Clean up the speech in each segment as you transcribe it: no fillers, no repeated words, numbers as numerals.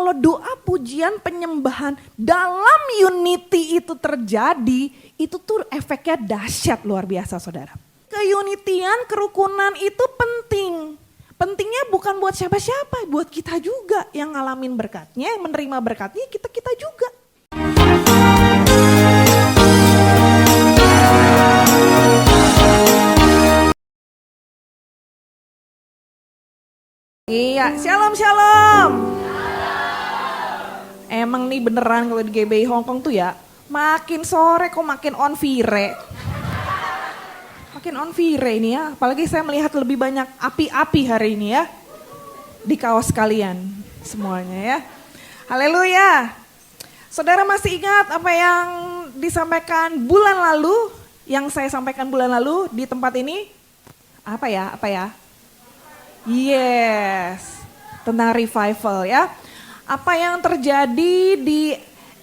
kalau doa pujian penyembahan dalam unity itu terjadi, itu tuh efeknya dahsyat luar biasa saudara. Keunitian, kerukunan itu penting. Pentingnya bukan buat siapa-siapa, buat kita juga yang ngalamin berkatnya, yang menerima berkatnya kita juga. Iya, shalom. Emang nih beneran kalau di GBI Hongkong tuh ya, makin sore kok makin on fire. Makin on fire ini ya, apalagi saya melihat lebih banyak api-api hari ini ya. Di kaos kalian semuanya ya. Haleluya. Saudara masih ingat apa yang disampaikan bulan lalu, yang saya sampaikan bulan lalu di tempat ini? Apa ya? Yes, tentang revival ya. Apa yang terjadi di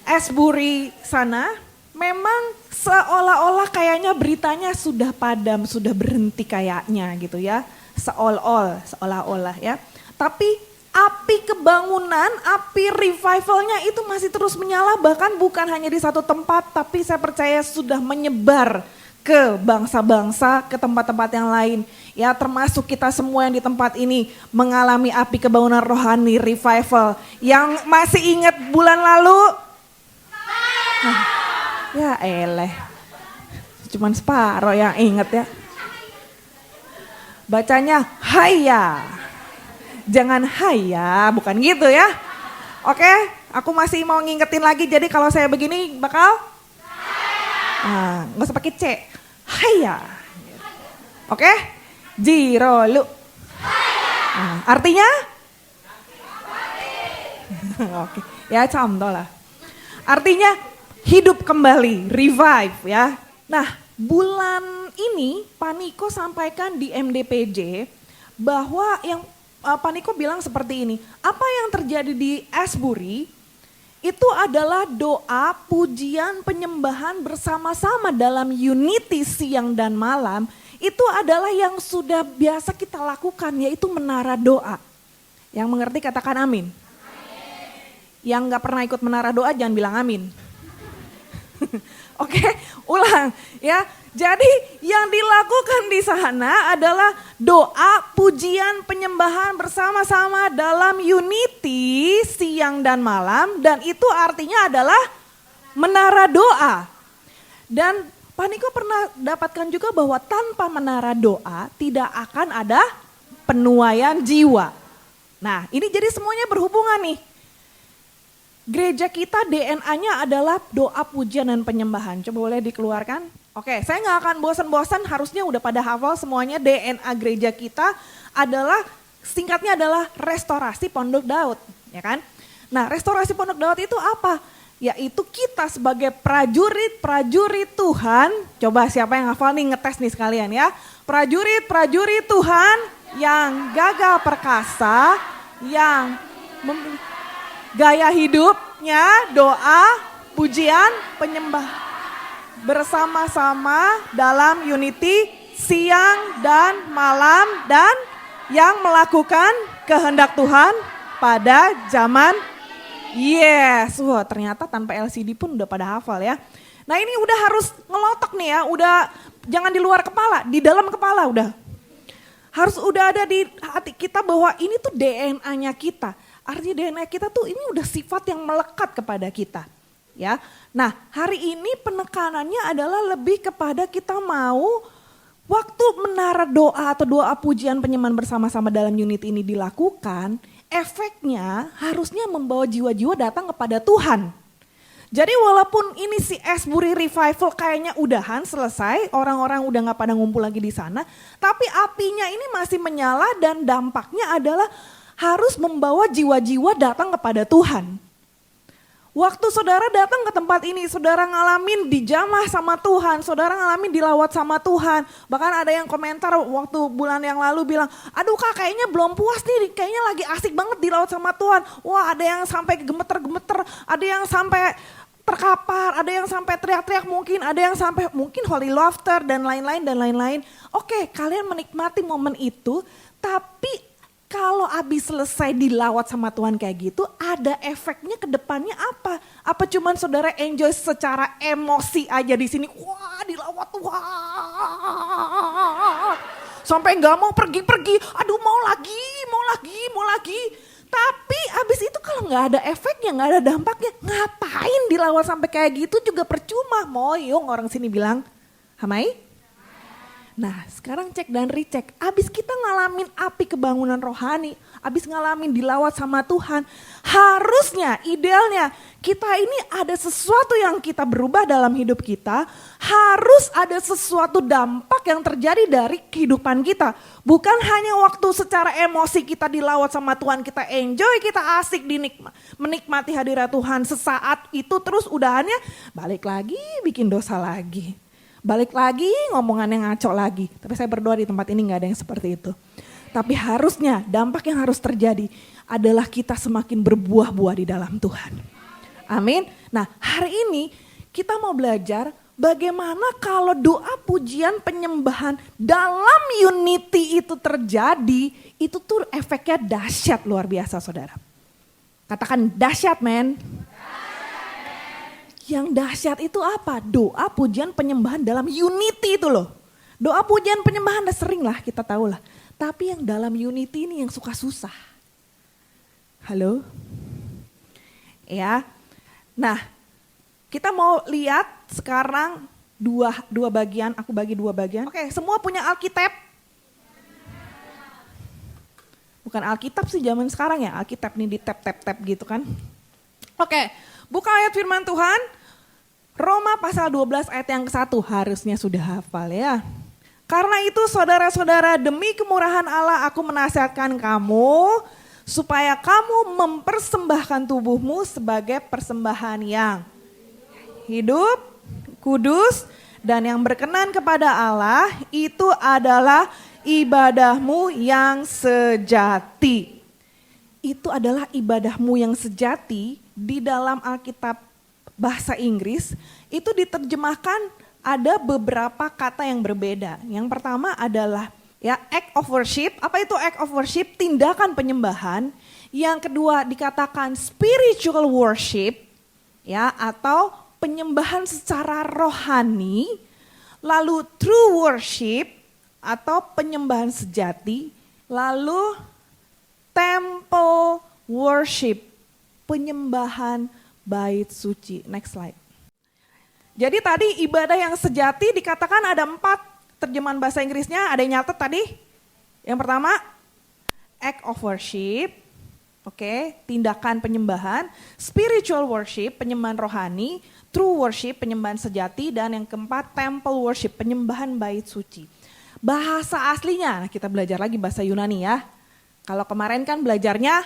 Asbury sana, memang seolah-olah kayaknya beritanya sudah padam, sudah berhenti kayaknya gitu ya. Seolah-olah ya. Tapi api kebangunan, api revivalnya itu masih terus menyala, bahkan bukan hanya di satu tempat, tapi saya percaya sudah menyebar ke bangsa-bangsa, ke tempat-tempat yang lain. Ya termasuk kita semua yang di tempat ini mengalami api kebangunan rohani revival. Yang masih ingat bulan lalu? Ya eleh, cuman separoh yang inget ya. Bacanya haya, jangan haya, bukan gitu ya. Oke, aku masih mau ngingetin lagi, jadi kalau saya begini bakal nggak usah pakai C, haya. Oke, jiro lu. Artinya? Oke, ya contoh lah. Artinya hidup kembali, revive ya. Nah, bulan ini Pak Niko sampaikan di MDPJ bahwa yang Pak Niko bilang seperti ini. Apa yang terjadi di Asbury itu adalah doa, pujian, penyembahan bersama-sama dalam unity siang dan malam. Itu adalah yang sudah biasa kita lakukan, yaitu menara doa. Yang mengerti katakan amin. Yang gak pernah ikut menara doa jangan bilang amin. Oke, ulang ya. Jadi yang dilakukan di sana adalah doa, pujian, penyembahan bersama-sama dalam unity siang dan malam. Dan itu artinya adalah menara doa. Dan Pak Niko pernah dapatkan juga bahwa tanpa menara doa tidak akan ada penuaian jiwa. Nah ini jadi semuanya berhubungan nih. Gereja kita DNA-nya adalah doa, pujian, dan penyembahan. Coba boleh dikeluarkan? Oke, saya gak akan bosan-bosan, harusnya udah pada hafal semuanya. DNA gereja kita adalah, singkatnya adalah restorasi Pondok Daud. Ya kan? Nah restorasi Pondok Daud itu apa? Yaitu kita sebagai prajurit Tuhan. Coba siapa yang hafal nih, ngetes nih sekalian ya. Prajurit Tuhan yang gagah perkasa, yang gaya hidupnya doa, pujian, penyembah bersama-sama dalam unity siang dan malam, dan yang melakukan kehendak Tuhan pada zaman. Yes, wah ternyata tanpa LCD pun udah pada hafal ya. Nah ini udah harus ngelotok nih ya, udah jangan di luar kepala, di dalam kepala udah. Harus udah ada di hati kita bahwa ini tuh DNA-nya kita. Artinya DNA kita tuh ini udah sifat yang melekat kepada kita. Ya, nah hari ini penekanannya adalah lebih kepada kita mau waktu menara doa atau doa pujian penyembahan bersama-sama dalam unit ini dilakukan, efeknya harusnya membawa jiwa-jiwa datang kepada Tuhan. Jadi walaupun ini si Asbury Revival kayaknya udahan selesai, orang-orang udah gak pada ngumpul lagi di sana, tapi apinya ini masih menyala dan dampaknya adalah harus membawa jiwa-jiwa datang kepada Tuhan. Waktu saudara datang ke tempat ini, saudara ngalamin dijamah sama Tuhan, saudara ngalamin dilawat sama Tuhan. Bahkan ada yang komentar waktu bulan yang lalu bilang, aduh kak kayaknya belum puas nih, kayaknya lagi asik banget dilawat sama Tuhan. Wah ada yang sampai gemeter-gemeter, ada yang sampai terkapar, ada yang sampai teriak-teriak mungkin, ada yang sampai mungkin holy laughter dan lain-lain dan lain-lain. Oke, kalian menikmati momen itu, tapi Kalau abis selesai dilawat sama Tuhan kayak gitu, ada efeknya ke depannya apa? Apa cuman saudara enjoy secara emosi aja di sini? Wah, dilawat Tuhan. Sampai nggak mau pergi-pergi. Aduh, mau lagi. Tapi abis itu kalau nggak ada efeknya, nggak ada dampaknya, ngapain dilawat sampai kayak gitu juga percuma. Moyong orang sini bilang, Hamai? Nah sekarang cek dan recheck, abis kita ngalamin api kebangunan rohani, abis ngalamin dilawat sama Tuhan, harusnya idealnya kita ini ada sesuatu yang kita berubah dalam hidup kita, harus ada sesuatu dampak yang terjadi dari kehidupan kita. Bukan hanya waktu secara emosi kita dilawat sama Tuhan, kita enjoy, kita asik menikmati hadirat Tuhan sesaat itu terus udahannya balik lagi bikin dosa lagi. Balik lagi ngomongan yang ngaco lagi. Tapi saya berdoa di tempat ini gak ada yang seperti itu. Tapi harusnya dampak yang harus terjadi adalah kita semakin berbuah-buah di dalam Tuhan. Amin. Nah hari ini kita mau belajar bagaimana kalau doa pujian penyembahan dalam unity itu terjadi. Itu tuh efeknya dahsyat luar biasa saudara. Katakan dahsyat men. Yang dahsyat itu apa? Doa pujian penyembahan dalam unity itu loh. Doa pujian penyembahan udah sering lah kita tahu lah. Tapi yang dalam unity ini yang suka susah. Halo? Ya. Nah kita mau lihat sekarang dua bagian. Aku bagi dua bagian. Oke, semua punya Alkitab? Bukan Alkitab sih zaman sekarang ya. Alkitab nih di tap gitu kan. Oke, buka ayat firman Tuhan. Roma pasal 12 ayat yang ke-1 harusnya sudah hafal ya. Karena itu saudara-saudara demi kemurahan Allah aku menasihatkan kamu supaya kamu mempersembahkan tubuhmu sebagai persembahan yang hidup, kudus dan yang berkenan kepada Allah, itu adalah ibadahmu yang sejati. Itu adalah ibadahmu yang sejati di dalam Alkitab bahasa Inggris itu diterjemahkan ada beberapa kata yang berbeda. Yang pertama adalah ya act of worship. Apa itu act of worship? Tindakan penyembahan. Yang kedua dikatakan spiritual worship ya atau penyembahan secara rohani. Lalu true worship atau penyembahan sejati. Lalu temple worship, penyembahan bait suci. Next slide. Jadi tadi ibadah yang sejati dikatakan ada 4 terjemahan bahasa Inggrisnya. Ada yang nyatet tadi? Yang pertama, act of worship. Oke, tindakan penyembahan. Spiritual worship, penyembahan rohani. True worship, penyembahan sejati. Dan yang keempat, temple worship, penyembahan bait suci. Bahasa aslinya, nah kita belajar lagi bahasa Yunani ya. Kalau kemarin kan belajarnya,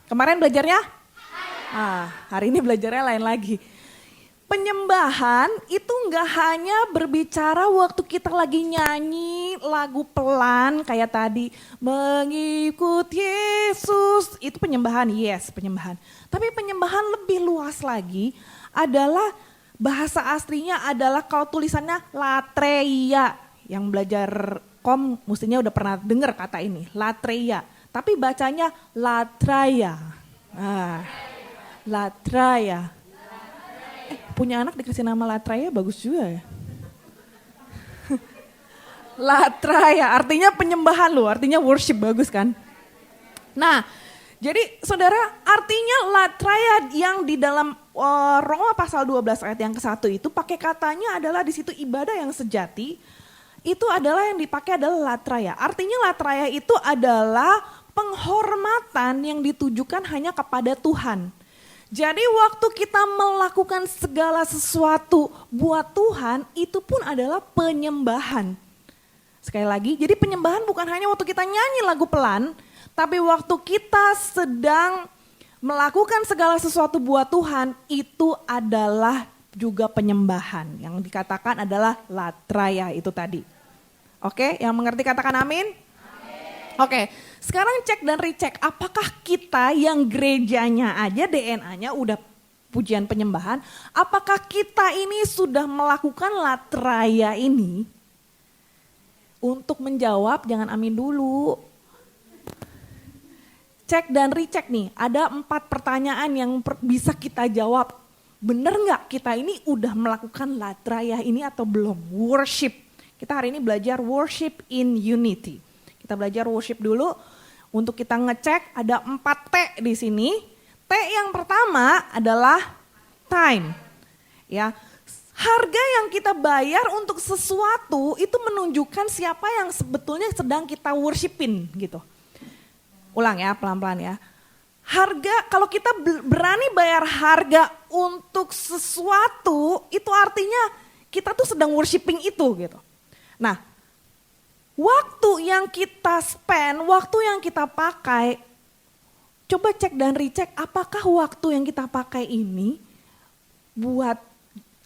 kemarin belajarnya? Hari ini belajarnya lain lagi. Penyembahan itu nggak hanya berbicara waktu kita lagi nyanyi lagu pelan kayak tadi. Mengikut Yesus, itu penyembahan, yes penyembahan. Tapi penyembahan lebih luas lagi adalah bahasa aslinya adalah kalau tulisannya latreia. Yang belajar mestinya udah pernah dengar kata ini, latreia. Tapi bacanya latraya. Latraya. Punya anak dikasih nama Latraya bagus juga ya. Latraya artinya penyembahan loh, artinya worship, bagus kan. Nah jadi saudara artinya Latraya yang di dalam Roma pasal 12 ayat yang ke-1 itu pakai katanya adalah di situ ibadah yang sejati. Itu adalah yang dipakai adalah Latraya. Artinya Latraya itu adalah penghormatan yang ditujukan hanya kepada Tuhan. Jadi waktu kita melakukan segala sesuatu buat Tuhan, itu pun adalah penyembahan. Sekali lagi, jadi penyembahan bukan hanya waktu kita nyanyi lagu pelan, tapi waktu kita sedang melakukan segala sesuatu buat Tuhan, itu adalah juga penyembahan. Yang dikatakan adalah latraya itu tadi. Oke, yang mengerti katakan amin? Oke, sekarang cek dan recheck apakah kita yang gerejanya aja DNA-nya udah pujian penyembahan, apakah kita ini sudah melakukan latraya ini? Untuk menjawab jangan amin dulu. cek dan recheck nih. Ada 4 pertanyaan yang bisa kita jawab. Bener nggak kita ini udah melakukan latraya ini atau belum? Worship. Kita hari ini belajar worship in unity. Kita belajar worship dulu. Untuk kita ngecek ada 4 T di sini. T yang pertama adalah time. Ya, harga yang kita bayar untuk sesuatu itu menunjukkan siapa yang sebetulnya sedang kita worshipin gitu. Ulang ya, pelan-pelan ya. Harga, kalau kita berani bayar harga untuk sesuatu, itu artinya kita tuh sedang worshiping itu gitu. Nah, waktu yang kita spend, waktu yang kita pakai, coba cek dan recheck apakah waktu yang kita pakai ini buat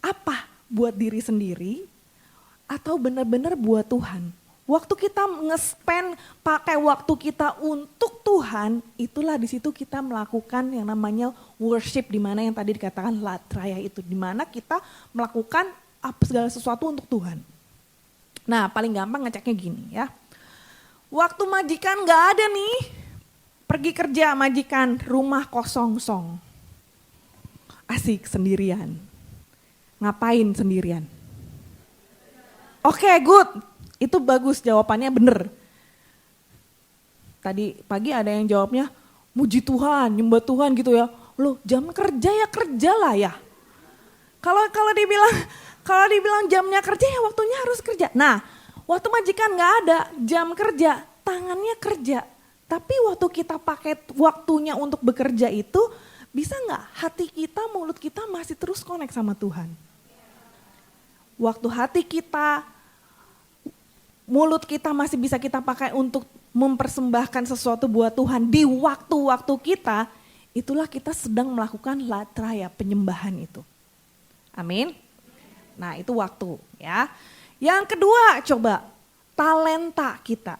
apa? Buat diri sendiri atau benar-benar buat Tuhan? Waktu kita nge-spend, pakai waktu kita untuk Tuhan, itulah di situ kita melakukan yang namanya worship, di mana yang tadi dikatakan latraya itu, di mana kita melakukan segala sesuatu untuk Tuhan. Nah, paling gampang ngeceknya gini ya. Waktu majikan gak ada nih, pergi kerja majikan, rumah kosong-song. Asik sendirian. Ngapain sendirian? Oke, good. Itu bagus, jawabannya bener. Tadi pagi ada yang jawabnya, muji Tuhan, nyembah Tuhan gitu ya. Loh, jam kerja ya kerja lah ya. Kalau dibilang jamnya kerja ya waktunya harus kerja. Nah, waktu majikan nggak ada jam kerja, tangannya kerja. Tapi waktu kita pakai waktunya untuk bekerja itu, bisa nggak hati kita, mulut kita masih terus connect sama Tuhan? Waktu hati kita, mulut kita masih bisa kita pakai untuk mempersembahkan sesuatu buat Tuhan di waktu-waktu kita, itulah kita sedang melakukan latraya, penyembahan itu. Amin. Nah, itu waktu ya. Yang kedua, coba talenta kita.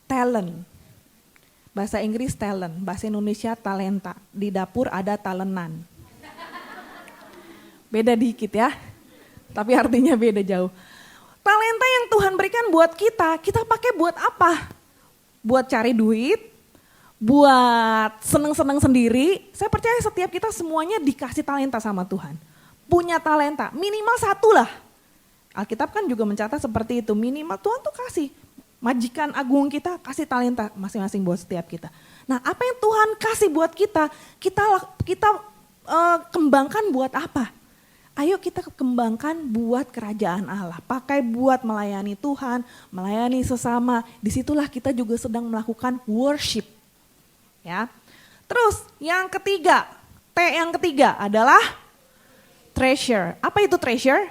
Talent. Bahasa Inggris talent, bahasa Indonesia talenta. Di dapur ada talenan. Beda dikit ya. Tapi artinya beda jauh. Talenta yang Tuhan berikan buat kita pakai buat apa? Buat cari duit, buat seneng-seneng sendiri. Saya percaya setiap kita semuanya dikasih talenta sama Tuhan. Punya talenta, minimal 1 lah. Alkitab kan juga mencatat seperti itu, minimal Tuhan tuh kasih. Majikan agung kita kasih talenta masing-masing buat setiap kita. Nah, apa yang Tuhan kasih buat kita kembangkan buat apa? Ayo kita kembangkan buat kerajaan Allah, pakai buat melayani Tuhan, melayani sesama. Disitulah kita juga sedang melakukan worship. Ya. Terus yang ketiga, T yang ketiga adalah treasure. Apa itu treasure?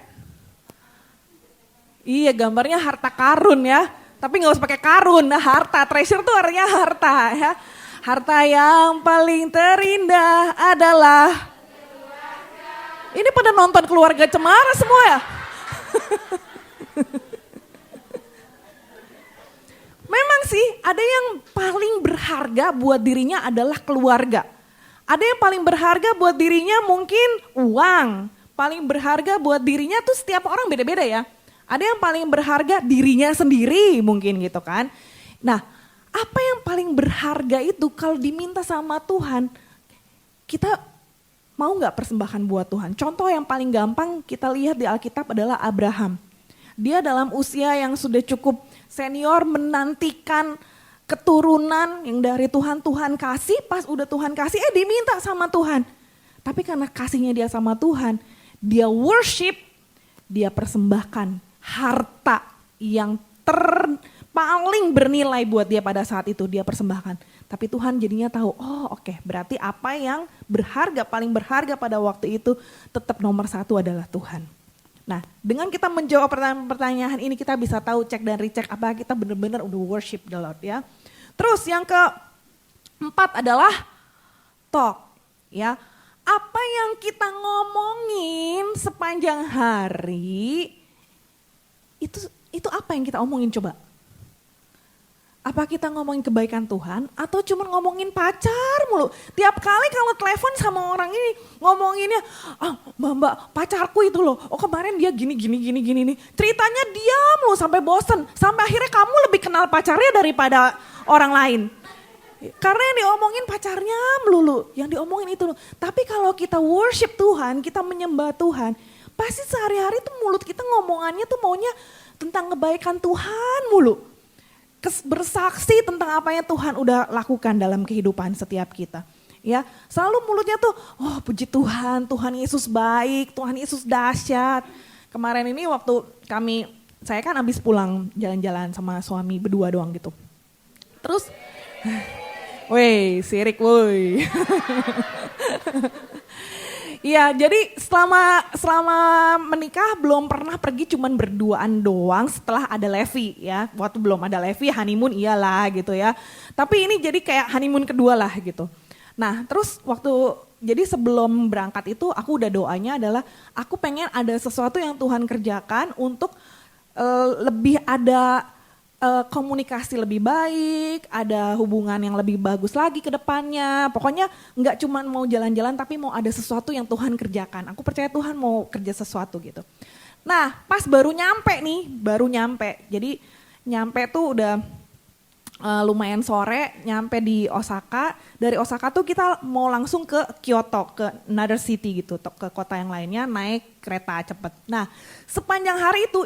Iya, gambarnya harta karun ya. Tapi nggak usah pakai karun, nah harta. Treasure itu artinya harta ya. Harta yang paling terindah adalah. Ini pada nonton Keluarga Cemara semua ya? Memang sih ada yang paling berharga buat dirinya adalah keluarga. Ada yang paling berharga buat dirinya mungkin uang. Paling berharga buat dirinya tuh setiap orang beda-beda ya. Ada yang paling berharga dirinya sendiri mungkin gitu kan. Nah, apa yang paling berharga itu kalau diminta sama Tuhan, kita mau gak persembahkan buat Tuhan? Contoh yang paling gampang kita lihat di Alkitab adalah Abraham. Dia dalam usia yang sudah cukup senior menantikan keturunan yang dari Tuhan kasih, pas udah Tuhan kasih diminta sama Tuhan. Tapi karena kasihnya dia sama Tuhan, dia worship, dia persembahkan harta yang paling bernilai buat dia pada saat itu dia persembahkan. Tapi Tuhan jadinya tahu, oh oke, berarti apa yang berharga, paling berharga pada waktu itu tetap nomor 1 adalah Tuhan. Nah, dengan kita menjawab pertanyaan ini kita bisa tahu cek dan recheck apa kita benar-benar udah worship the Lord ya. Terus yang keempat adalah talk ya. Apa yang kita ngomongin sepanjang hari itu apa yang kita omongin coba? Apa kita ngomongin kebaikan Tuhan atau cuma ngomongin pacar mulu? Tiap kali kalau telepon sama orang ini ngomonginnya, mbak pacarku itu loh, oh kemarin dia gini nih. Ceritanya diam loh sampai bosen, sampai akhirnya kamu lebih kenal pacarnya daripada orang lain. Karena yang diomongin pacarnya melulu, yang diomongin itu. Tapi kalau kita worship Tuhan, kita menyembah Tuhan, pasti sehari-hari tuh mulut kita ngomongannya tuh maunya tentang kebaikan Tuhan mulu. Bersaksi tentang apa yang Tuhan udah lakukan dalam kehidupan setiap kita. Ya, selalu mulutnya tuh, oh puji Tuhan, Tuhan Yesus baik, Tuhan Yesus dahsyat. Kemarin ini waktu saya kan habis pulang jalan-jalan sama suami berdua doang gitu. Terus, woi, sirik woi. Iya, jadi selama menikah belum pernah pergi cuman berduaan doang setelah ada Levi ya. Waktu belum ada Levi honeymoon iyalah gitu ya. Tapi ini jadi kayak honeymoon kedua lah gitu. Nah, terus jadi sebelum berangkat itu aku udah doanya adalah aku pengen ada sesuatu yang Tuhan kerjakan untuk lebih ada komunikasi lebih baik, ada hubungan yang lebih bagus lagi ke depannya. Pokoknya nggak cuma mau jalan-jalan tapi mau ada sesuatu yang Tuhan kerjakan. Aku percaya Tuhan mau kerja sesuatu gitu. Nah pas baru nyampe. Jadi nyampe tuh udah lumayan sore, nyampe di Osaka. Dari Osaka tuh kita mau langsung ke Kyoto, ke another city gitu, ke kota yang lainnya naik kereta cepet. Nah sepanjang hari itu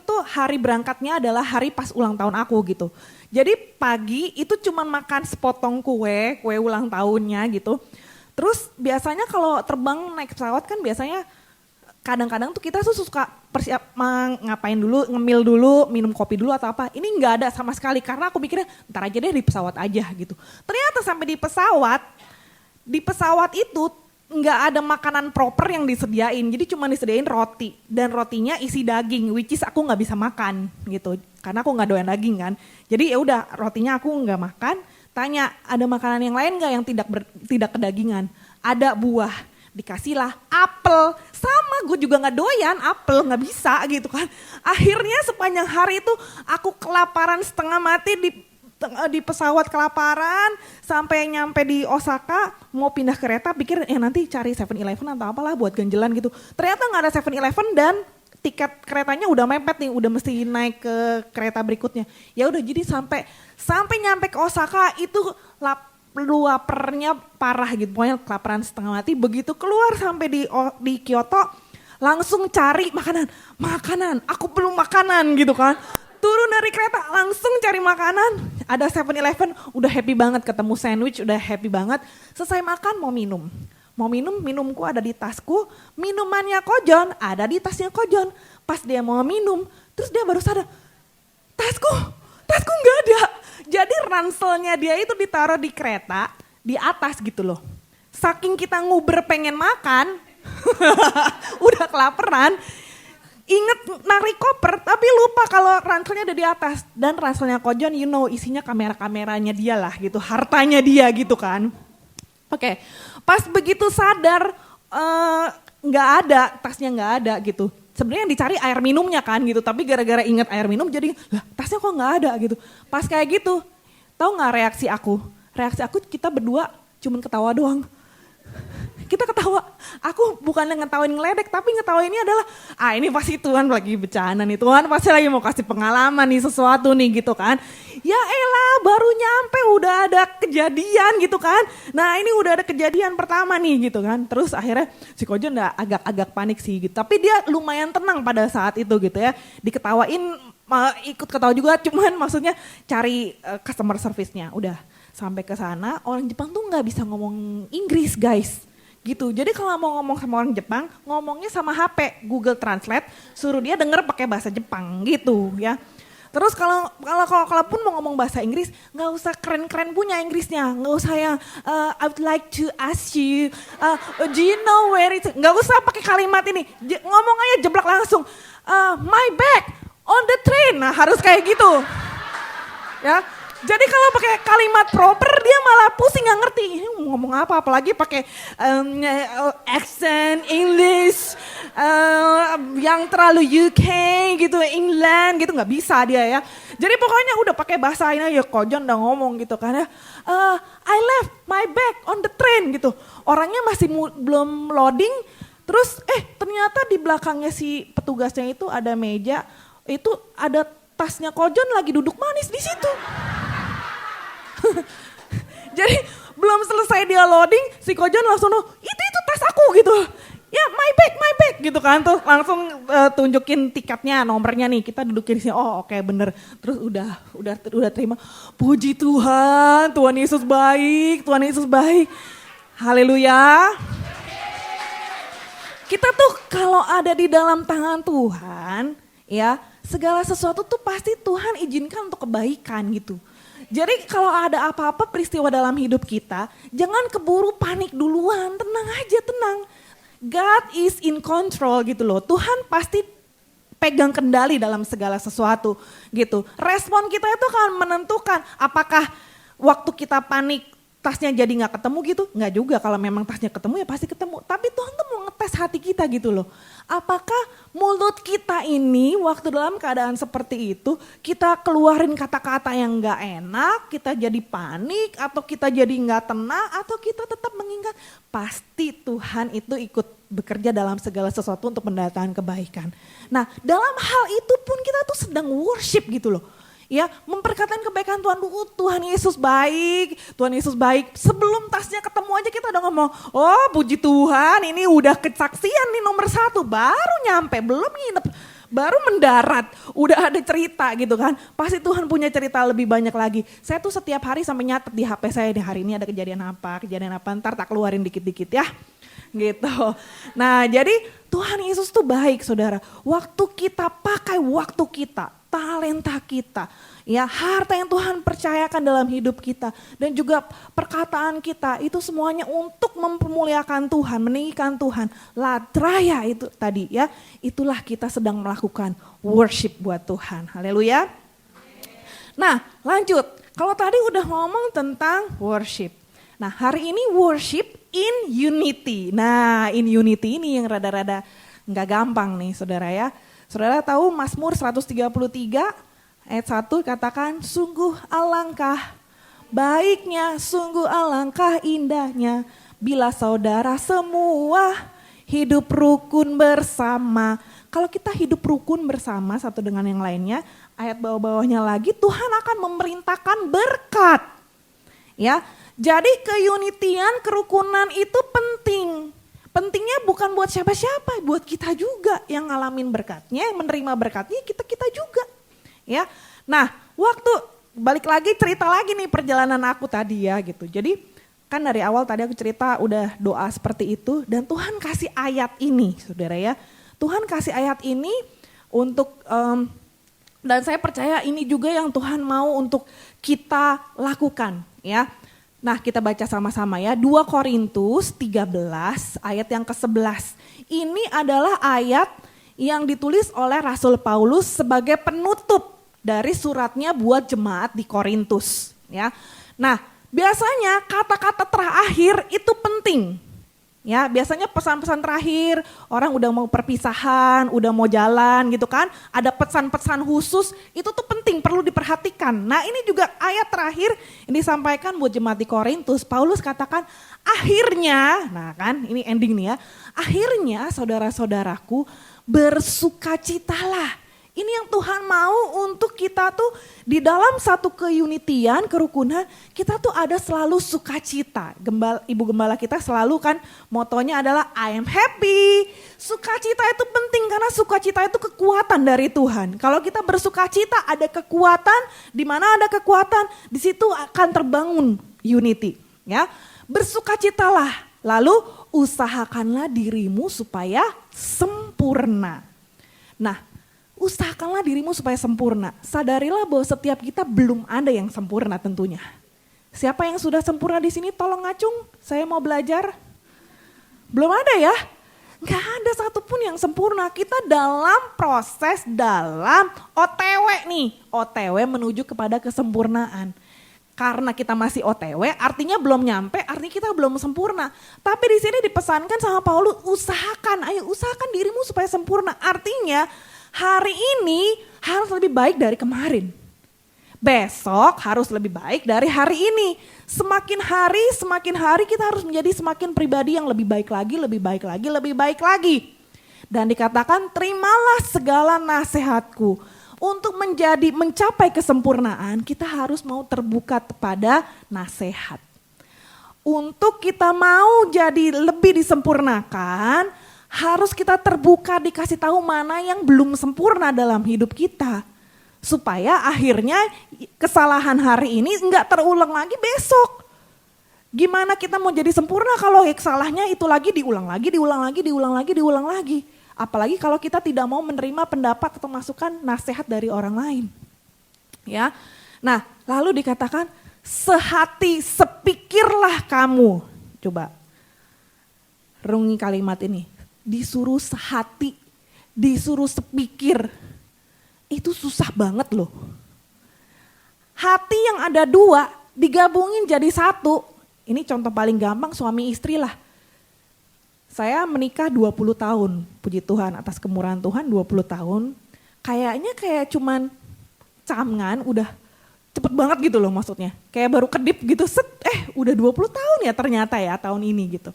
tuh hari berangkatnya adalah hari pas ulang tahun aku gitu. Jadi pagi itu cuma makan sepotong kue ulang tahunnya gitu. Terus biasanya kalau terbang naik pesawat kan biasanya kadang-kadang tuh kita tuh suka ngapain dulu, ngemil dulu, minum kopi dulu atau apa. Ini nggak ada sama sekali karena aku mikirnya ntar aja deh di pesawat aja gitu. Ternyata sampai di pesawat itu nggak ada makanan proper yang disediain. Jadi cuma disediain roti dan rotinya isi daging, which is aku nggak bisa makan gitu. Karena aku nggak doyan daging kan. Jadi ya udah rotinya aku nggak makan. Tanya ada makanan yang lain nggak yang tidak kedagingan? Ada buah. Dikasihlah apel, sama gue juga gak doyan apel, gak bisa gitu kan. Akhirnya sepanjang hari itu aku kelaparan setengah mati di pesawat kelaparan. Sampai nyampe di Osaka mau pindah kereta pikir nanti cari 7-Eleven atau apalah buat ganjelan gitu. Ternyata gak ada 7-Eleven dan tiket keretanya udah mepet nih, udah mesti naik ke kereta berikutnya. Ya udah jadi sampai nyampe ke Osaka itu laparnya parah gitu, pokoknya kelaparan setengah mati. Begitu keluar sampai di Kyoto langsung cari makanan, aku belum makanan gitu kan. Turun dari kereta langsung cari makanan, ada 7-Eleven, udah happy banget ketemu sandwich, udah happy banget. Selesai makan mau minumku ada di tasku, minumannya Kojon ada di tasnya Kojon. Pas dia mau minum, terus dia baru sadar, tasku nggak ada. Jadi ranselnya dia itu ditaruh di kereta, di atas gitu loh. Saking kita nguber pengen makan, udah kelaparan, inget narik koper tapi lupa kalau ranselnya ada di atas. Dan ranselnya Kojon isinya kamera-kameranya dia lah gitu, hartanya dia gitu kan. Oke, pas begitu sadar nggak ada, tasnya nggak ada gitu. Sebenarnya yang dicari air minumnya kan gitu, tapi gara-gara inget air minum jadi tasnya kok nggak ada gitu. Pas kayak gitu, tahu nggak reaksi aku? Reaksi aku kita berdua cuman ketawa doang. Kita ketawa, aku bukan ngetawain ngeledek tapi ngetawainnya adalah ini pasti Tuhan lagi bercanda nih, Tuhan pasti lagi mau kasih pengalaman nih sesuatu nih gitu kan. Ya elah baru nyampe udah ada kejadian gitu kan. Nah ini udah ada kejadian pertama nih gitu kan. Terus akhirnya si Kojo udah agak panik sih gitu. Tapi dia lumayan tenang pada saat itu gitu ya. Diketawain ikut ketawa juga cuman maksudnya cari customer service-nya. Udah sampai ke sana orang Jepang tuh gak bisa ngomong Inggris guys. Gitu. Jadi kalau mau ngomong sama orang Jepang, ngomongnya sama HP, Google Translate, suruh dia denger pakai bahasa Jepang gitu ya. Terus kalaupun mau ngomong bahasa Inggris, nggak usah keren-keren punya Inggrisnya, nggak usah yang I would like to ask you, do you know where it? Nggak usah pakai kalimat ini, ngomong aja jeblak langsung, my bag on the train, nah harus kayak gitu, ya. Jadi kalau pakai kalimat proper dia malah pusing nggak ngerti ini ngomong apa, apalagi pakai accent English yang terlalu UK gitu, England gitu nggak bisa dia ya. Jadi pokoknya udah pakai bahasa ini ya Kojon udah ngomong gitu kan ya. I left my bag on the train gitu. Orangnya masih belum loading, terus ternyata di belakangnya si petugasnya itu ada meja, itu ada tasnya Kojon lagi duduk manis di situ. Jadi belum selesai dia loading, si Kojon langsung itu tas aku gitu. Ya my bag gitu kan, tuh langsung tunjukin tiketnya, nomornya nih, kita dudukin di sini. Oh oke, bener. Terus udah terima. Puji Tuhan, Tuhan Yesus baik, Tuhan Yesus baik. Haleluya. Kita tuh kalau ada di dalam tangan Tuhan, ya segala sesuatu tuh pasti Tuhan izinkan untuk kebaikan gitu. Jadi kalau ada apa-apa peristiwa dalam hidup kita, jangan keburu panik duluan, tenang aja, tenang. God is in control gitu loh. Tuhan pasti pegang kendali dalam segala sesuatu gitu. Respon kita itu akan menentukan apakah waktu kita panik tasnya jadi gak ketemu gitu. Gak juga, kalau memang tasnya ketemu ya pasti ketemu. Tapi Tuhan tuh mau ngetes hati kita gitu loh. Apakah mulut kita ini waktu dalam keadaan seperti itu kita keluarin kata-kata yang gak enak, kita jadi panik atau kita jadi gak tenang atau kita tetap mengingat. Pasti Tuhan itu ikut bekerja dalam segala sesuatu untuk mendatangkan kebaikan. Nah dalam hal itu pun kita tuh sedang worship gitu loh. Ya, memperkatakan kebaikan Tuhan dulu, Tuhan Yesus baik, Tuhan Yesus baik. Sebelum tasnya ketemu aja kita udah ngomong, oh puji Tuhan ini udah kesaksian nih nomor 1, baru nyampe, belum nginep, baru mendarat, udah ada cerita gitu kan. Pasti Tuhan punya cerita lebih banyak lagi. Saya tuh setiap hari sampai nyatet di HP saya, di hari ini ada kejadian apa, ntar tak keluarin dikit-dikit ya. Gitu. Nah jadi Tuhan Yesus tuh baik saudara. Waktu kita pakai waktu kita, talenta kita, ya harta yang Tuhan percayakan dalam hidup kita dan juga perkataan kita itu semuanya untuk mempermuliakan Tuhan, meninggikan Tuhan. Latraya itu tadi ya, itulah kita sedang melakukan worship buat Tuhan. Haleluya. Nah lanjut, kalau tadi udah ngomong tentang worship. Nah hari ini worship in unity. Nah in unity ini yang rada-rada nggak gampang nih saudara ya. Saudara tahu Mazmur 133 ayat 1 katakan sungguh alangkah baiknya, sungguh alangkah indahnya bila saudara semua hidup rukun bersama. Kalau kita hidup rukun bersama satu dengan yang lainnya, ayat bawah-bawahnya lagi Tuhan akan memerintahkan berkat. Ya, jadi keunitian, kerukunan itu penting. Pentingnya bukan buat siapa-siapa, buat kita juga yang ngalamin berkatnya, yang menerima berkatnya kita juga. Ya, nah waktu balik lagi cerita lagi nih perjalanan aku tadi ya gitu. Jadi kan dari awal tadi aku cerita udah doa seperti itu dan Tuhan kasih ayat ini saudara ya. Tuhan kasih ayat ini untuk dan saya percaya ini juga yang Tuhan mau untuk kita lakukan ya. Nah kita baca sama-sama ya, 2 Korintus 13 ayat yang ke-11. Ini adalah ayat yang ditulis oleh Rasul Paulus sebagai penutup dari suratnya buat jemaat di Korintus. Ya. Nah biasanya kata-kata terakhir itu penting. Ya, biasanya pesan-pesan terakhir, orang udah mau perpisahan, udah mau jalan gitu kan, ada pesan-pesan khusus, itu tuh penting, perlu diperhatikan. Nah ini juga ayat terakhir yang disampaikan buat jemaat di Korintus, Paulus katakan akhirnya, nah kan ini ending nih ya, akhirnya saudara-saudaraku bersukacitalah. Ini yang Tuhan mau untuk kita tuh di dalam satu keunitian, kerukunan, kita tuh ada selalu sukacita. Ibu gembala kita selalu kan motonya adalah I am happy. Sukacita itu penting karena sukacita itu kekuatan dari Tuhan. Kalau kita bersukacita ada kekuatan, di mana ada kekuatan, di situ akan terbangun unity. Ya, bersukacitalah, lalu usahakanlah dirimu supaya sempurna. Nah, usahakanlah dirimu supaya sempurna. Sadarilah bahwa setiap kita belum ada yang sempurna tentunya. Siapa yang sudah sempurna di sini tolong ngacung, saya mau belajar. Belum ada ya? Gak ada satupun yang sempurna. Kita dalam proses, dalam OTW nih. OTW menuju kepada kesempurnaan. Karena kita masih OTW, artinya belum nyampe, artinya kita belum sempurna. Tapi di sini dipesankan sama Paulus, usahakan, ayo usahakan dirimu supaya sempurna. Artinya hari ini harus lebih baik dari kemarin. Besok harus lebih baik dari hari ini. Semakin hari kita harus menjadi semakin pribadi yang lebih baik lagi, lebih baik lagi, lebih baik lagi. Dan dikatakan terimalah segala nasihatku. Untuk mencapai kesempurnaan kita harus mau terbuka kepada nasihat. untuk kita mau jadi lebih disempurnakan, harus kita terbuka dikasih tahu mana yang belum sempurna dalam hidup kita. Supaya akhirnya kesalahan hari ini enggak terulang lagi besok. Gimana kita mau jadi sempurna kalau salahnya itu lagi diulang lagi. Apalagi kalau kita tidak mau menerima pendapat atau masukan nasihat dari orang lain. Ya. Nah, lalu dikatakan sehati sepikirlah kamu. Coba renungi kalimat ini. Disuruh sehati, disuruh sepikir. Itu susah banget loh. Hati yang ada dua digabungin jadi satu. Ini contoh paling gampang suami istri lah. Saya menikah 20 tahun, puji Tuhan atas kemurahan Tuhan 20 tahun. Kayaknya kayak cuman camngan udah cepet banget gitu loh maksudnya. Kayak baru kedip gitu, udah 20 tahun ya ternyata ya tahun ini gitu.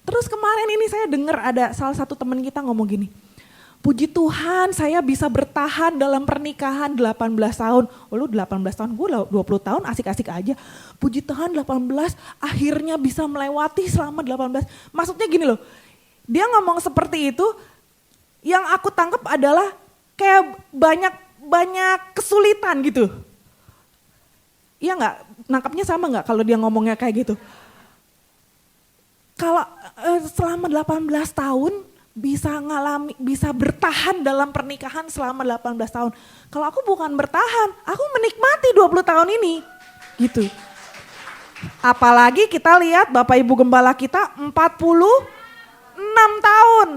Terus kemarin ini saya dengar ada salah satu teman kita ngomong gini, puji Tuhan saya bisa bertahan dalam pernikahan 18 tahun. Oh lu 18 tahun, gue 20 tahun asik-asik aja. Puji Tuhan 18 akhirnya bisa melewati selama 18. Maksudnya gini loh, dia ngomong seperti itu, yang aku tangkap adalah kayak banyak kesulitan gitu. Iya gak? Nangkapnya sama gak kalau dia ngomongnya kayak gitu? Kalau selama 18 tahun, bisa bertahan dalam pernikahan selama 18 tahun. Kalau aku bukan bertahan, aku menikmati 20 tahun ini. Gitu. Apalagi kita lihat Bapak Ibu Gembala kita 46 tahun.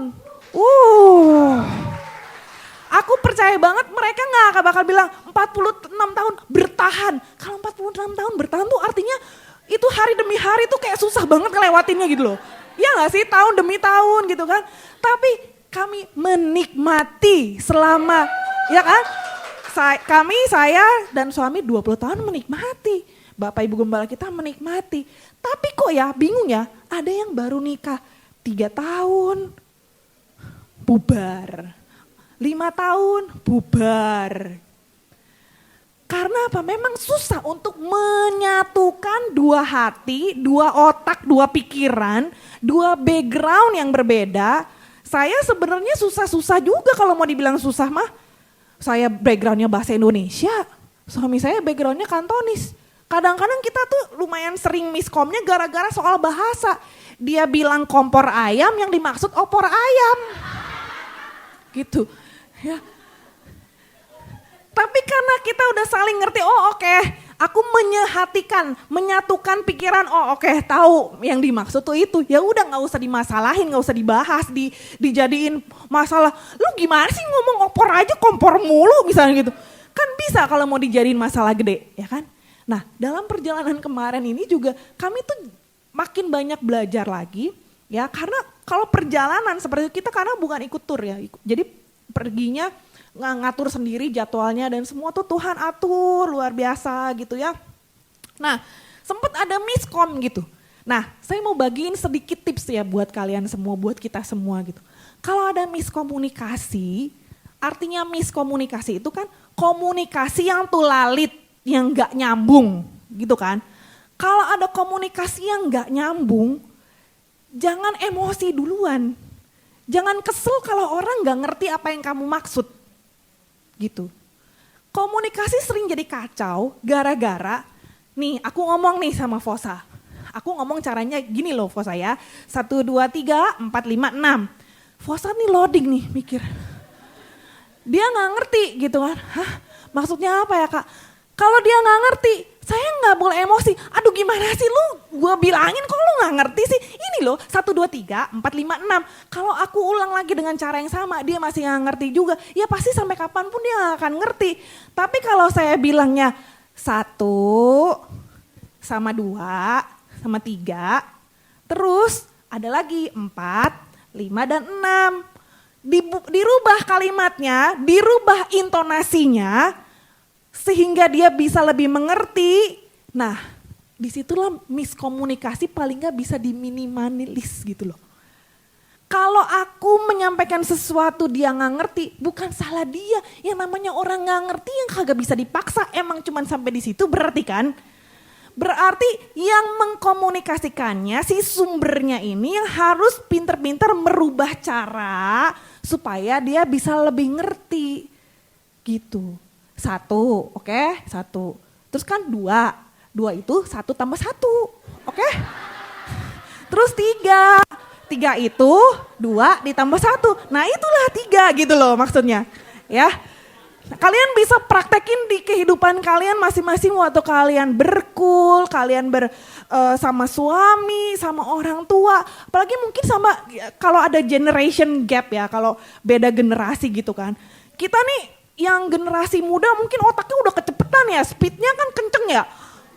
Aku percaya banget mereka gak bakal bilang 46 tahun bertahan. Kalau 46 tahun bertahan tuh artinya itu hari demi hari tuh kayak susah banget ngelewatinnya gitu loh. Ya gak sih, tahun demi tahun gitu kan. Tapi kami menikmati selama, ya kan. Saya dan suami 20 tahun menikmati. Bapak Ibu Gembala kita menikmati. Tapi kok ya bingung ya, ada yang baru nikah 3 tahun, bubar. 5 tahun, bubar. Karena apa? Memang susah untuk menyatukan dua hati, dua otak, dua pikiran, dua background yang berbeda. Saya sebenarnya susah-susah juga kalau mau dibilang susah mah. Saya backgroundnya bahasa Indonesia, suami saya backgroundnya Kantonis. Kadang-kadang kita tuh lumayan sering miskomnya gara-gara soal bahasa. Dia bilang kompor ayam yang dimaksud opor ayam. Gitu. Ya. Tapi karena kita udah saling ngerti, aku menyatukan pikiran, tahu yang dimaksud tuh itu. Ya udah nggak usah dimasalahin, nggak usah dibahas, dijadiin masalah. Lu gimana sih ngomong opor aja kompor mulu misalnya gitu. Kan bisa kalau mau dijadiin masalah gede, ya kan? Nah dalam perjalanan kemarin ini juga kami tuh makin banyak belajar lagi, ya karena kalau perjalanan seperti itu kita karena bukan ikut tur ya, jadi perginya ngatur sendiri jadwalnya dan semua tuh Tuhan atur luar biasa gitu ya. Nah sempat ada miskom gitu. Nah saya mau bagiin sedikit tips ya buat kalian semua, buat kita semua gitu. Kalau ada miskomunikasi, artinya miskomunikasi itu kan komunikasi yang tulalit, yang gak nyambung gitu kan. Kalau ada komunikasi yang gak nyambung, jangan emosi duluan. Jangan kesel kalau orang gak ngerti apa yang kamu maksud. Gitu. Komunikasi sering jadi kacau gara-gara, nih aku ngomong nih sama Fosa. Aku ngomong caranya gini loh Fosa ya, 1, 2, 3, 4, 5, 6. Fosa nih loading nih mikir. Dia gak ngerti gitu kan, maksudnya apa ya Kak? Kalau dia gak ngerti, saya gak boleh emosi. Aduh gimana sih lu, gue bilangin kok lu gak ngerti sih. Ini loh 1, 2, 3, 4, 5, 6. Kalau aku ulang lagi dengan cara yang sama, dia masih gak ngerti juga. Ya pasti sampai kapanpun dia gak akan ngerti. Tapi kalau saya bilangnya 1 sama 2 sama 3, terus ada lagi 4, 5 dan 6. Dirubah kalimatnya, dirubah intonasinya, sehingga dia bisa lebih mengerti. Nah, disitulah miskomunikasi paling gak bisa diminimalis gitu loh. Kalau aku menyampaikan sesuatu dia gak ngerti, bukan salah dia. Yang namanya orang gak ngerti yang kagak bisa dipaksa, emang cuman sampai di situ berarti kan. Berarti yang mengkomunikasikannya, si sumbernya ini yang harus pinter-pinter merubah cara supaya dia bisa lebih ngerti. Gitu. 1, oke? 1. Terus kan 2. 2 itu 1 tambah 1, oke? Terus 3. 3 itu 2 ditambah 1. Nah itulah 3 gitu loh maksudnya. Ya. Kalian bisa praktekin di kehidupan kalian masing-masing waktu kalian berkul, kalian sama suami, sama orang tua. Apalagi mungkin sama kalau ada generation gap ya, kalau beda generasi gitu kan. Kita nih yang generasi muda mungkin otaknya udah kecepetan ya, speednya kan kenceng ya.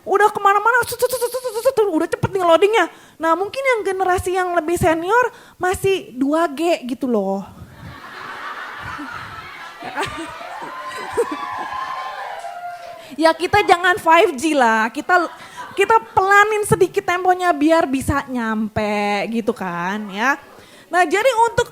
Udah kemana-mana, udah cepet nih loadingnya. Nah mungkin yang generasi yang lebih senior masih 2G gitu loh. Ya kita jangan 5G lah, kita pelanin sedikit temponya biar bisa nyampe gitu kan ya. Nah jadi untuk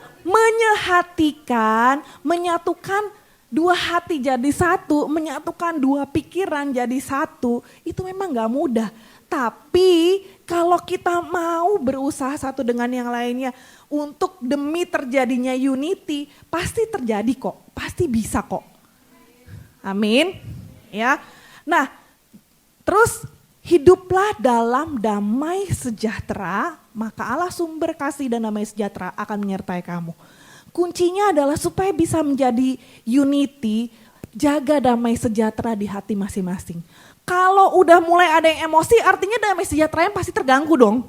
menyatukan 2 hati jadi 1, menyatukan 2 pikiran jadi 1, itu memang gak mudah. Tapi kalau kita mau berusaha satu dengan yang lainnya untuk demi terjadinya unity, pasti terjadi kok, pasti bisa kok. Amin. Ya. Nah, terus hiduplah dalam damai sejahtera, maka Allah sumber kasih dan damai sejahtera akan menyertai kamu. Kuncinya adalah supaya bisa menjadi unity, jaga damai sejahtera di hati masing-masing. Kalau udah mulai ada yang emosi, artinya damai sejahteranya pasti terganggu dong.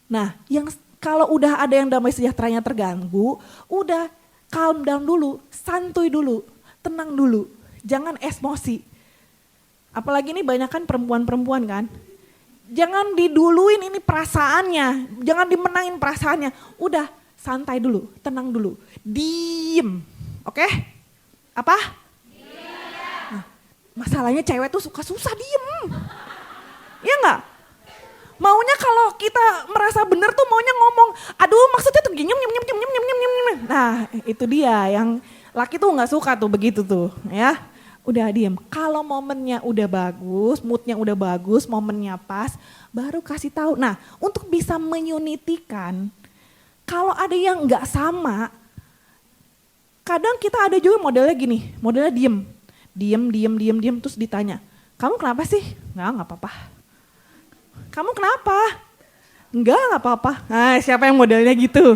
Nah, kalau udah ada yang damai sejahteranya terganggu, udah calm down dulu, santuy dulu, tenang dulu, jangan emosi. Apalagi ini banyak kan perempuan-perempuan kan. Jangan diduluin ini perasaannya, jangan dimenangin perasaannya. Udah santai dulu, tenang dulu, diem, oke? Apa? Nah, masalahnya cewek tuh suka susah diem, ya nggak? Maunya kalau kita merasa benar tuh maunya ngomong, aduh maksudnya tuh gini, nah itu dia yang laki tuh nggak suka tuh begitu tuh, ya. Udah diem, kalau momennya udah bagus, moodnya udah bagus, momennya pas, baru kasih tahu. Nah untuk bisa menyunitikan, kalau ada yang nggak sama, kadang kita ada juga modelnya gini, modelnya diem, terus ditanya, kamu kenapa sih? Nggak apa-apa. Kamu kenapa? Nggak apa-apa. Nah siapa yang modelnya gitu?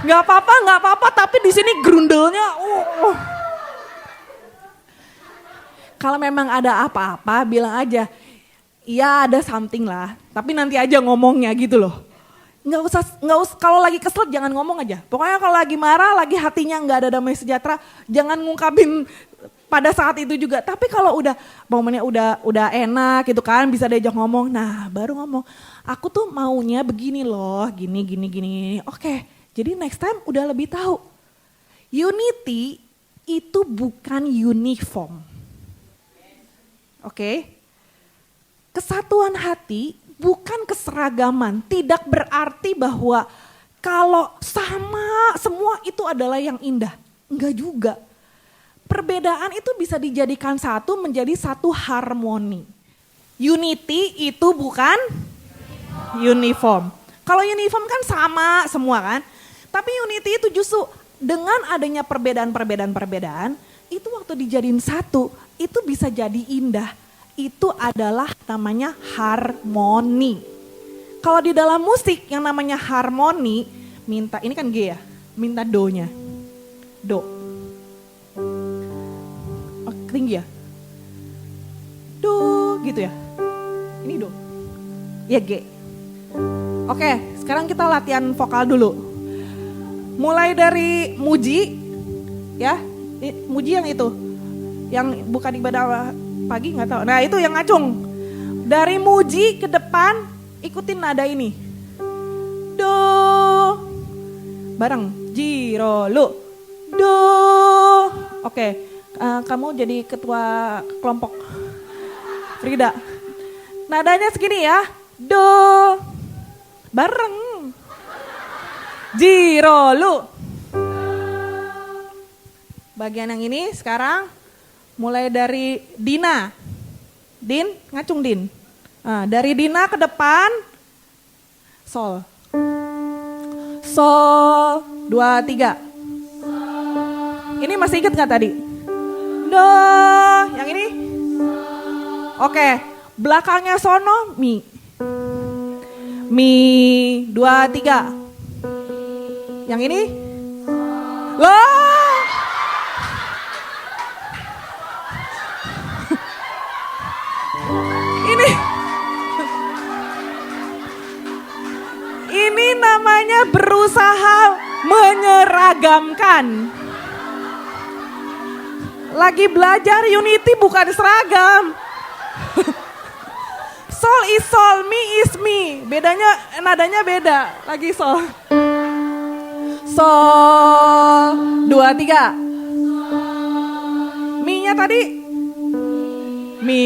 Nggak apa-apa, tapi di sini grundelnya, Kalau memang ada apa-apa bilang aja, iya ada something lah, tapi nanti aja ngomongnya gitu loh. Nggak usah, kalau lagi kesel jangan ngomong aja. Pokoknya kalau lagi marah, lagi hatinya nggak ada damai sejahtera, jangan ngungkapin pada saat itu juga. Tapi kalau udah momennya udah enak gitu kan, bisa diajak ngomong, nah baru ngomong, aku tuh maunya begini loh, gini. Oke, jadi next time udah lebih tahu. Unity itu bukan uniform. Oke, kesatuan hati bukan keseragaman, tidak berarti bahwa kalau sama semua itu adalah yang indah. Enggak juga. Perbedaan itu bisa dijadikan satu menjadi satu harmoni. Unity itu bukan uniform. Kalau uniform kan sama semua kan. Tapi unity itu justru dengan adanya perbedaan, itu waktu dijadiin satu, itu bisa jadi indah. Itu adalah namanya harmoni. Kalau di dalam musik yang namanya harmoni, minta, ini kan G ya, minta do-nya. Do. Oh, tinggi ya? Do gitu ya. Ini do. Ya G. Oke, sekarang kita latihan vokal dulu. Mulai dari muji, ya, muji yang itu. Yang bukan ibadah pagi nggak tahu. Nah itu yang ngacung. Dari muji ke depan ikutin nada ini. Do. Bareng. Jiro lu. Do. Oke. Kamu jadi ketua kelompok. Frida. Nadanya segini ya. Do. Bareng. Jiro lu. Bagian yang ini sekarang mulai dari Dina. Din, ngacung Din. Nah, dari Dina ke depan, sol. Sol, 2, 3. Ini masih ingat gak tadi? Do, yang ini? Oke, belakangnya sono, mi. Mi, 2, 3. Yang ini? Loh! Ini namanya berusaha menyeragamkan. Lagi belajar unity bukan seragam. Sol is sol, mi is mi. Bedanya, nadanya beda. Lagi sol. Sol, 2, 3. Mi-nya tadi? Mi.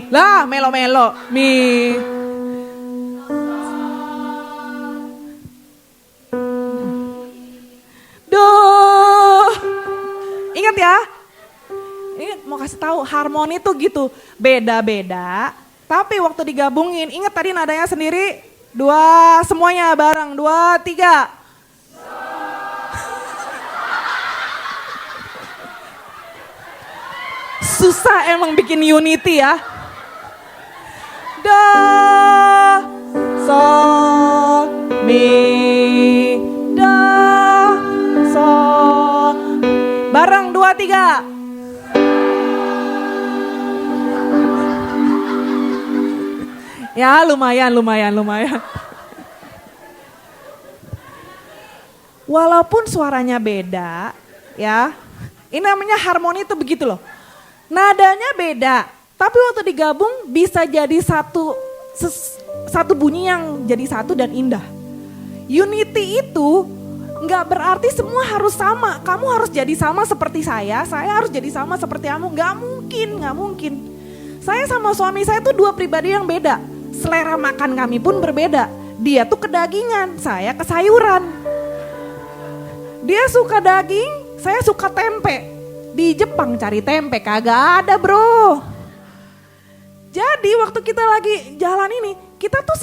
Lah, melo-melo. Mi. Ingat ya, ini mau kasih tahu harmoni tuh gitu, beda-beda, tapi waktu digabungin, ingat tadi nadanya sendiri, 2 semuanya bareng, 2, 3. Susah emang bikin unity ya. Do, sol, mi, do, sol. Bareng 2, 3. Ya lumayan. Walaupun suaranya beda ya. Ini namanya harmoni itu begitu loh. Nadanya beda. Tapi waktu digabung bisa jadi satu bunyi yang jadi satu dan indah. Unity itu nggak berarti semua harus sama. Kamu harus jadi sama seperti saya harus jadi sama seperti kamu. Nggak mungkin. Saya sama suami saya tuh 2 pribadi yang beda. Selera makan kami pun berbeda. Dia tuh kedagingan, saya ke sayuran. Dia suka daging, saya suka tempe. Di Jepang cari tempe kagak ada bro. Jadi waktu kita lagi jalan ini, kita tuh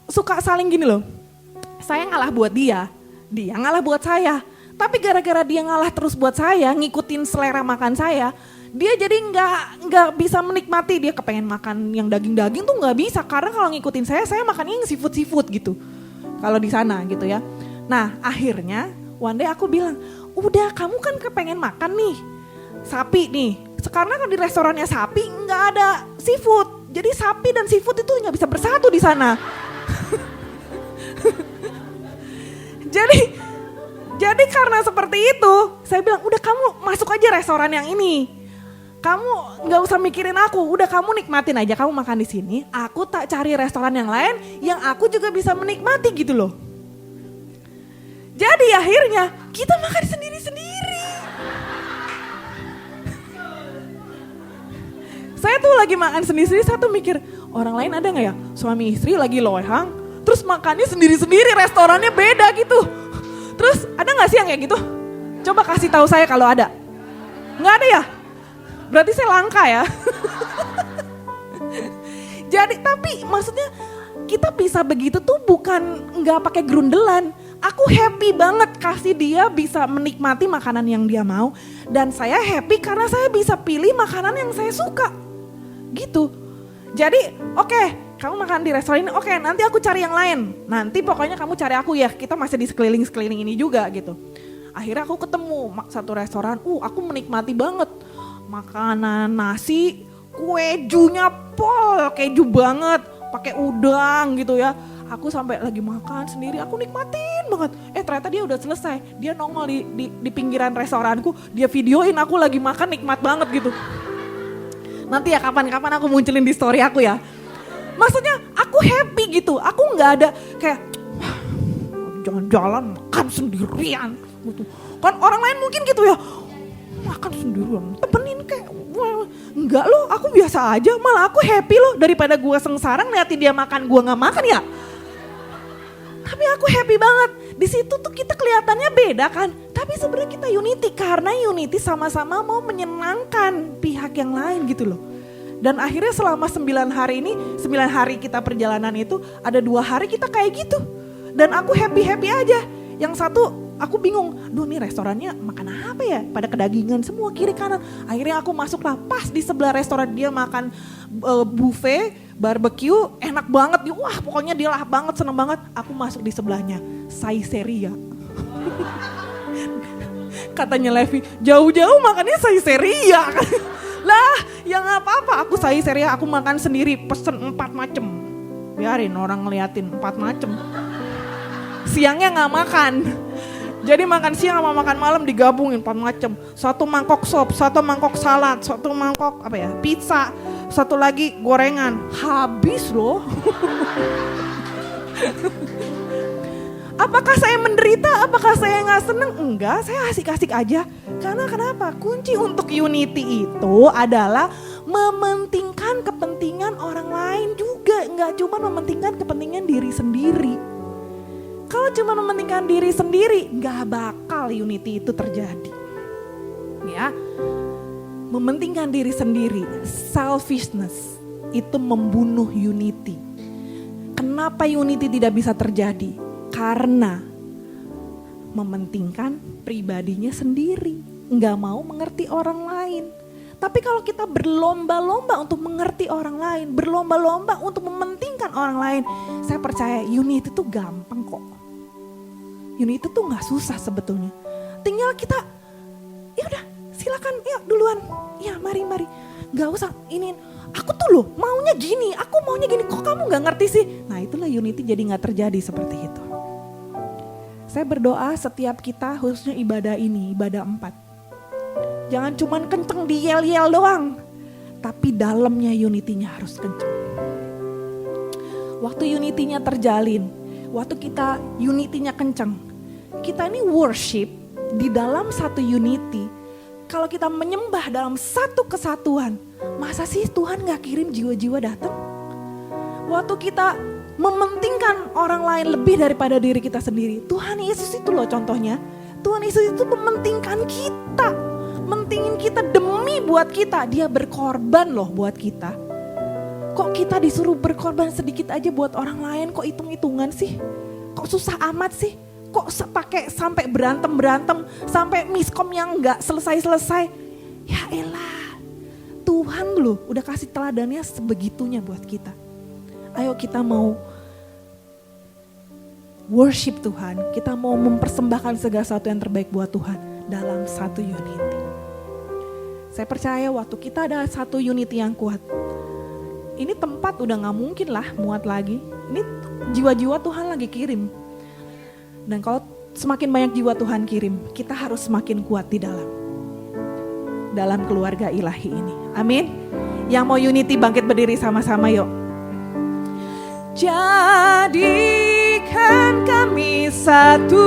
suka saling gini loh. Saya ngalah buat dia ngalah buat saya. Tapi gara-gara dia ngalah terus buat saya, ngikutin selera makan saya, dia jadi nggak bisa menikmati. Dia kepengen makan yang daging-daging tuh nggak bisa, karena kalau ngikutin saya makan yang seafood gitu. Kalau di sana gitu ya. Nah akhirnya one day aku bilang, udah kamu kan kepengen makan nih sapi nih. Karena kan di restorannya sapi nggak ada seafood, jadi sapi dan seafood itu nggak bisa bersatu di sana. Jadi karena seperti itu, saya bilang udah kamu masuk aja restoran yang ini. Kamu nggak usah mikirin aku, udah kamu nikmatin aja, kamu makan di sini. Aku tak cari restoran yang lain yang aku juga bisa menikmati gitu loh. Jadi akhirnya kita makan sendiri-sendiri. Saya tuh lagi makan sendiri-sendiri, saya tuh mikir orang lain ada nggak ya suami istri lagi loehang, terus makannya sendiri-sendiri, restorannya beda gitu. Terus ada gak sih yang kayak gitu? Coba kasih tahu saya kalau ada. Nggak ada ya? Berarti saya langka ya. Jadi tapi maksudnya kita bisa begitu tuh bukan nggak pakai grundelan. Aku happy banget kasih dia bisa menikmati makanan yang dia mau. Dan saya happy karena saya bisa pilih makanan yang saya suka. Gitu. Jadi oke. Kamu makan di restoran ini, oke nanti aku cari yang lain. Nanti pokoknya kamu cari aku ya, kita masih di sekeliling ini juga gitu. Akhirnya aku ketemu satu restoran, aku menikmati banget. Makanan nasi, kejunya pol, keju banget, pakai udang gitu ya. Aku sampai lagi makan sendiri, aku nikmatin banget. Ternyata dia udah selesai, dia nongol di pinggiran restoranku, dia videoin aku lagi makan nikmat banget gitu. Nanti ya kapan-kapan aku munculin di story aku ya. Maksudnya aku happy gitu, aku nggak ada kayak jalan-jalan makan sendirian gitu. Kan orang lain mungkin gitu ya, makan sendirian, temenin kayak, enggak loh, aku biasa aja, malah aku happy loh daripada gue sengsara ngeliatin dia makan, gue nggak makan ya. Tapi aku happy banget, di situ tuh kita kelihatannya beda kan, tapi sebenarnya kita unity karena unity sama-sama mau menyenangkan pihak yang lain gitu loh. Dan akhirnya selama 9 hari ini, 9 hari kita perjalanan itu, ada 2 hari kita kayak gitu. Dan aku happy-happy aja. Yang satu aku bingung, duh nih restorannya makan apa ya? Pada kedagingan semua kiri kanan. Akhirnya aku masuklah, pas di sebelah restoran dia makan buffet, barbecue, enak banget. Wah pokoknya dia lah banget, seneng banget. Aku masuk di sebelahnya, Saizeriya. Katanya Levi, jauh-jauh makannya Saizeriya. Lah ya gak apa-apa, aku Saizeriya, aku makan sendiri, pesen 4 macem. Biarin orang ngeliatin 4 macem. Siangnya gak makan. Jadi makan siang sama makan malam digabungin 4 macem. 1 mangkok sop, 1 mangkok salad, 1 mangkok pizza, 1 lagi gorengan. Habis loh. Apakah saya menderita? Apakah saya gak seneng? Enggak, saya asik-asik aja. Karena kenapa? Kunci untuk unity itu adalah mementingkan kepentingan orang lain juga. Enggak cuma mementingkan kepentingan diri sendiri. Kalau cuma mementingkan diri sendiri, gak bakal unity itu terjadi. Ya, mementingkan diri sendiri, selfishness, itu membunuh unity. Kenapa unity tidak bisa terjadi? Karena mementingkan pribadinya sendiri, nggak mau mengerti orang lain. Tapi kalau kita berlomba-lomba untuk mengerti orang lain, berlomba-lomba untuk mementingkan orang lain, saya percaya unity itu gampang kok. Unity itu nggak susah sebetulnya. Tinggal kita, ya udah silakan, yuk duluan, ya mari, nggak usah ini. Aku tuh loh maunya gini, aku maunya gini, kok kamu nggak ngerti sih? Nah itulah unity jadi nggak terjadi seperti itu. Saya berdoa setiap kita, khususnya ibadah ini, ibadah 4. Jangan cuman kenceng di yel-yel doang, tapi dalamnya unity-nya harus kenceng. Waktu unity-nya terjalin, waktu kita unity-nya kenceng, kita ini worship di dalam satu unity. Kalau kita menyembah dalam satu kesatuan, masa sih Tuhan gak kirim jiwa-jiwa datang? Waktu kita mementingkan orang lain lebih daripada diri kita sendiri, Tuhan Yesus itu loh contohnya. Tuhan Yesus itu mementingkan kita, mentingin kita demi buat kita. Dia berkorban loh buat kita. Kok kita disuruh berkorban sedikit aja buat orang lain, kok hitung-hitungan sih? Kok susah amat sih? Kok pakai sampai berantem, sampai miskom yang gak selesai-selesai. Ya elah, Tuhan loh udah kasih teladannya sebegitunya buat kita. Ayo kita mau worship Tuhan, kita mau mempersembahkan segala sesuatu yang terbaik buat Tuhan dalam satu unity. Saya percaya waktu kita ada satu unity yang kuat, ini tempat udah gak mungkin lah muat lagi. Ini jiwa-jiwa Tuhan lagi kirim. Dan kalau semakin banyak jiwa Tuhan kirim, kita harus semakin kuat di dalam keluarga ilahi ini. Amin. Yang mau unity bangkit berdiri sama-sama yuk. Jadikan kami satu.